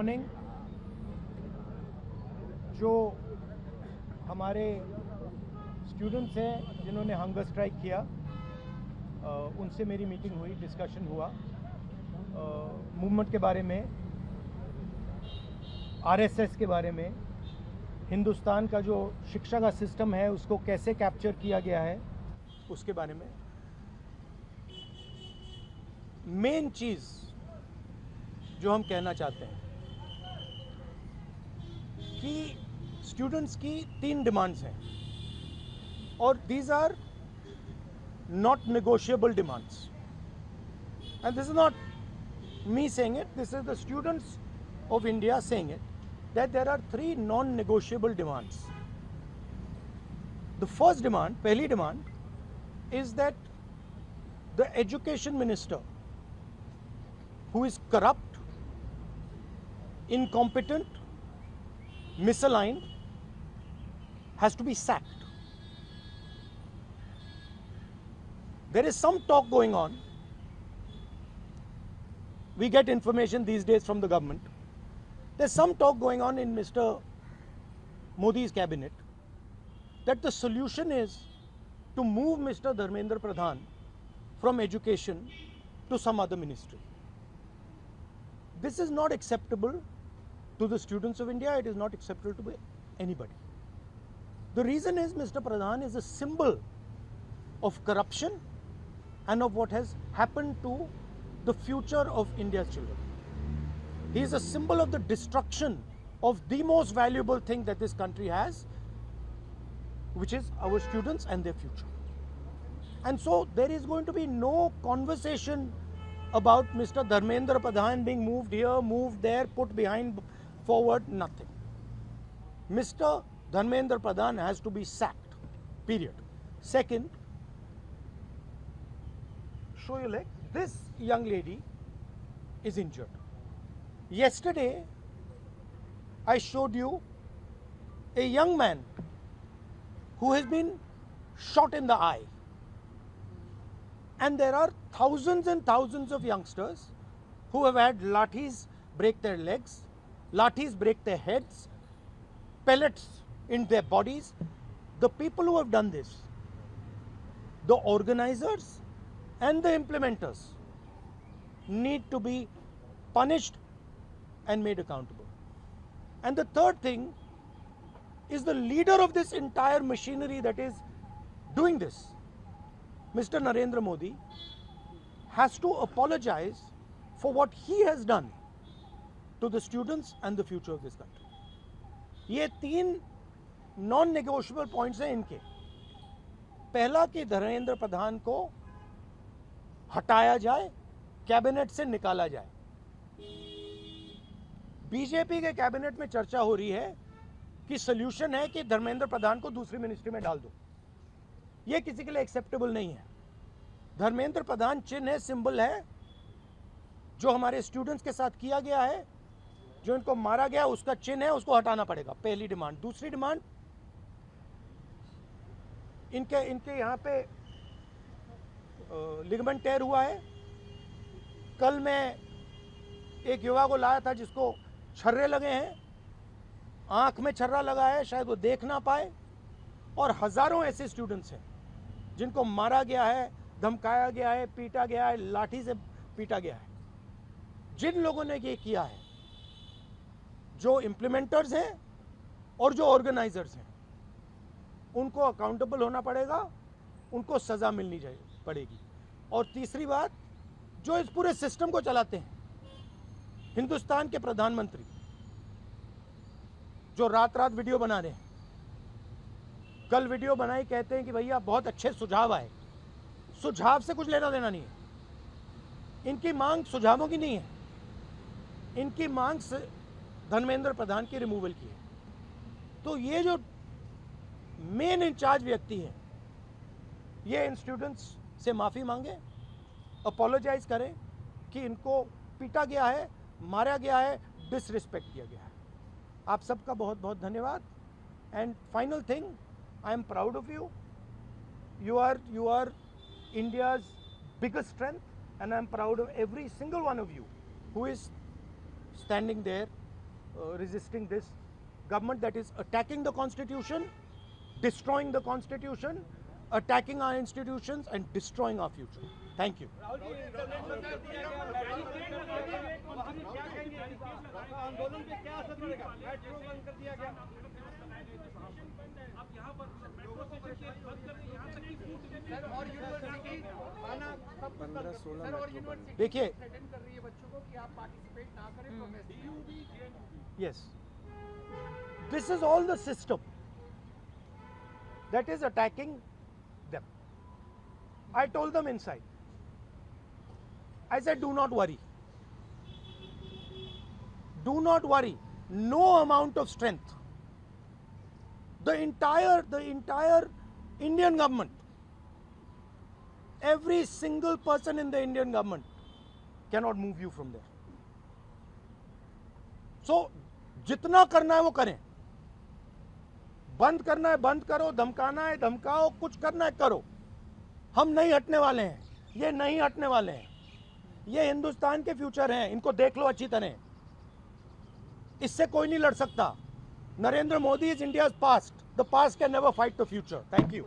Morning जो हमारे students हैं जिन्होंने हंगर स्ट्राइक किया, उनसे मेरी मीटिंग हुई, डिस्कशन हुआ मूवमेंट के बारे में, आरएसएस के बारे में, हिंदुस्तान का जो शिक्षा का सिस्टम है उसको कैसे कैप्चर किया गया है उसके बारे में। मेन चीज़ जो हम कहना चाहते हैं कि स्टूडेंट्स की 3 डिमांड्स हैं और these are not negotiable demands, and this is not me saying it, this is the students of India saying it, that there are 3 non negotiable demands. The first demand, पहली demand, is that the education minister, who is corrupt, incompetent, misaligned, has to be sacked. There is some talk going on. We get information these days from the government. There's some talk going on in Mr. Modi's cabinet that the solution is to move Mr. Dharmendra Pradhan from education to some other ministry. This is not acceptable to the students of India. It is not acceptable to anybody. The reason is Mr. Pradhan is a symbol of corruption and of what has happened to the future of India's children. He is a symbol of the destruction of the most valuable thing that this country has, which is our students and their future. And so there is going to be no conversation about Mr. Dharmendra Pradhan being moved here, moved there, put behind, forward, nothing. Mr. Dharmendra Pradhan has to be sacked, period. Second, show your leg. This young lady is injured. Yesterday, I showed you a young man who has been shot in the eye. And there are thousands and thousands of youngsters who have had lathis break their legs, lathis break their heads, pellets in their bodies. The people who have done this, the organizers and the implementers, need to be punished and made accountable. And the third thing is the leader of this entire machinery that is doing this, Mr. Narendra Modi, has to apologize for what he has done to the students and the future of this country. ये 3 non negotiable points हैं इनके. पहला कि धर्मेंद्र प्रधान को हटाया जाए, cabinet से निकाला जाए. बीजेपी के कैबिनेट में चर्चा हो रही है कि सोल्यूशन है कि धर्मेंद्र प्रधान को दूसरी मिनिस्ट्री में डाल दो. ये किसी के लिए एक्सेप्टेबल नहीं है. धर्मेंद्र प्रधान चिन्ह है, सिंबल है, जो हमारे स्टूडेंट्स के साथ किया गया है, जो इनको मारा गया उसका चिन्ह है, उसको हटाना पड़ेगा. पहली डिमांड. दूसरी डिमांड, इनके यहाँ पे लिगामेंट टेयर हुआ है. कल मैं एक युवा को लाया था जिसको छर्रे लगे हैं, आंख में छर्रा लगा है, शायद वो देख ना पाए. और हजारों ऐसे स्टूडेंट्स हैं जिनको मारा गया है, धमकाया गया है, पीटा गया है, लाठी से पीटा गया है. जिन लोगों ने ये किया है, जो इम्प्लीमेंटर्स हैं और जो ऑर्गेनाइजर्स हैं, उनको अकाउंटेबल होना पड़ेगा, उनको सजा मिलनी पड़ेगी. और तीसरी बात, जो इस पूरे सिस्टम को चलाते हैं, हिंदुस्तान के प्रधानमंत्री, जो रात रात वीडियो बना रहे हैं, कल वीडियो बनाई, कहते हैं कि भैया बहुत अच्छे सुझाव आए. सुझाव से कुछ लेना देना नहीं है. इनकी मांग सुझावों की नहीं है, इनकी मांग धर्मेंद्र प्रधान की रिमूवल की है. तो ये जो मेन इंचार्ज व्यक्ति हैं, ये इन स्टूडेंट्स से माफ़ी मांगे, अपोलोजाइज करें कि इनको पीटा गया है, मारा गया है, डिसरिस्पेक्ट किया गया है. आप सबका बहुत बहुत धन्यवाद. And final thing, I am proud of you. You are India's biggest strength, and I am proud of every single one of you who is standing there resisting this government that is attacking the constitution, destroying the constitution, attacking our institutions and destroying our future. Thank you. आंदोलन पे क्या असर पड़ेगा? Metro बंद कर दिया गया। अब यहाँ पर मेट्रो स्टेशन बंद कर दिया, यहाँ तक कि सर और यूनिवर्सिटी खाना सब 15-16 सर और यूनिवर्सिटी देखिए थ्रेटन कर रही है बच्चों को कि आप पार्टिसिपेट ना करें प्रोटेस्ट में। Yes. This is all the system that is attacking them. I told them inside. I said, do not worry. Do not worry. No amount of strength. The entire Indian government, every single person in the Indian government cannot move you from there. So, जितना करना है वो करें, बंद करना है बंद करो, धमकाना है धमकाओ, कुछ करना है करो, हम नहीं हटने वाले हैं, ये नहीं हटने वाले हैं, ये हिंदुस्तान के फ्यूचर हैं, इनको देख लो अच्छी तरह, इससे कोई नहीं लड़ सकता. Narendra Modi is India's past, the past can never fight the future. Thank you.